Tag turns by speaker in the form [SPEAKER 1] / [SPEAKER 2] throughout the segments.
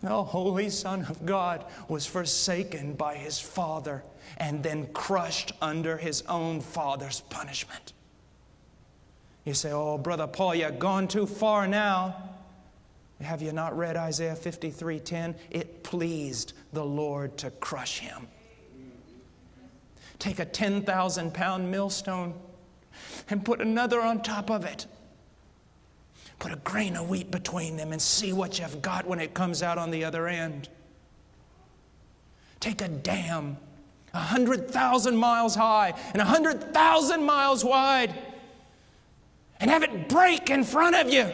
[SPEAKER 1] The Holy Son of God was forsaken by His Father and then crushed under His own Father's punishment. You say, oh, Brother Paul, you've gone too far now. Have you not read Isaiah 53:10? It pleased the Lord to crush Him. Take a 10,000-pound millstone and put another on top of it. Put a grain of wheat between them and see what you've got when it comes out on the other end. Take a dam 100,000 miles high and 100,000 miles wide and have it break in front of you.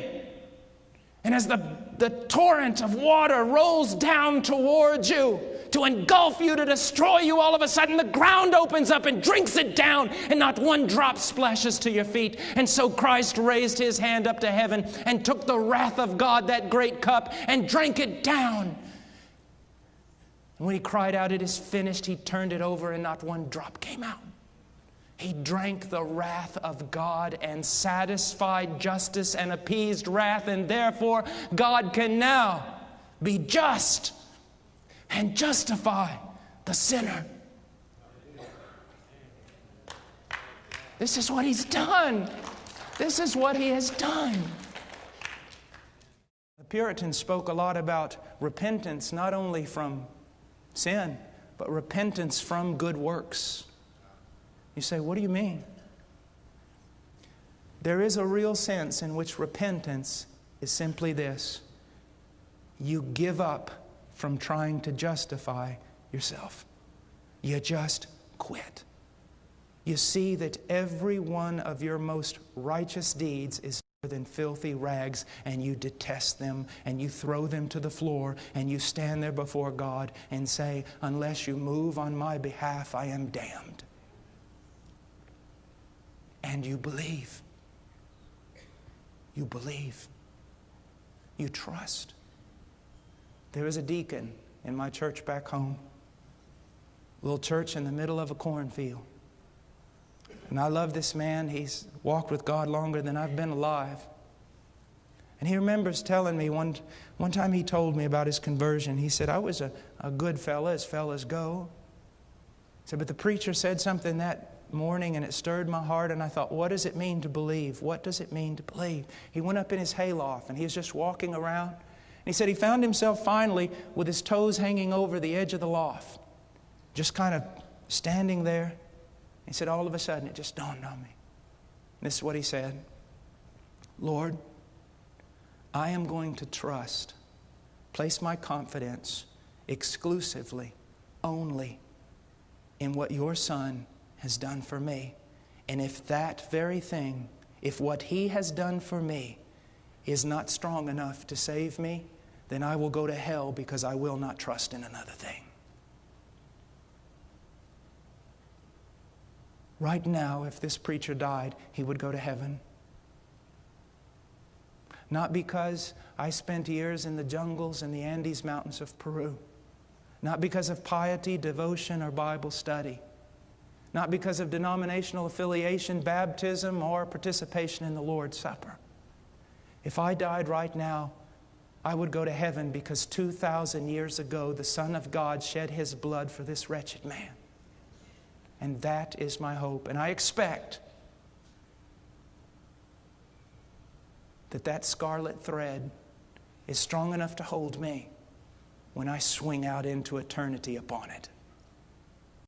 [SPEAKER 1] And as the torrent of water rolls down towards you to engulf you, to destroy you, all of a sudden the ground opens up and drinks it down, and not one drop splashes to your feet. And so Christ raised His hand up to heaven and took the wrath of God, that great cup, and drank it down. And when He cried out, "It is finished," He turned it over and not one drop came out. He drank the wrath of God and satisfied justice and appeased wrath, and therefore God can now be just and justify the sinner. This is what He's done. This is what He has done. The Puritans spoke a lot about repentance, not only from sin, but repentance from good works. You say, what do you mean? There is a real sense in which repentance is simply this: you give up from trying to justify yourself. You just quit. You see that every one of your most righteous deeds is better than filthy rags, and you detest them, and you throw them to the floor, and you stand there before God and say, unless you move on my behalf, I am damned. And you believe. You believe. You trust. There was a deacon in my church back home. A little church in the middle of a cornfield. And I love this man. He's walked with God longer than I've been alive. And he remembers telling me one time he told me about his conversion. He said, I was a good fella, as fellas go. He said, but the preacher said something that morning and it stirred my heart, and I thought, what does it mean to believe? What does it mean to believe? He went up in his hayloft and he was just walking around. And he said he found himself finally with his toes hanging over the edge of the loft, just kind of standing there. He said, all of a sudden it just dawned on me. And this is what he said: Lord, I am going to trust, place my confidence exclusively, only in what your Son has done for me. And if that very thing, if what He has done for me is not strong enough to save me, then I will go to hell, because I will not trust in another thing. Right now, if this preacher died, he would go to heaven. Not because I spent years in the jungles and the Andes Mountains of Peru. Not because of piety, devotion, or Bible study. Not because of denominational affiliation, baptism, or participation in the Lord's Supper. If I died right now, I would go to heaven, because 2,000 years ago, the Son of God shed His blood for this wretched man. And that is my hope. And I expect that scarlet thread is strong enough to hold me when I swing out into eternity upon it.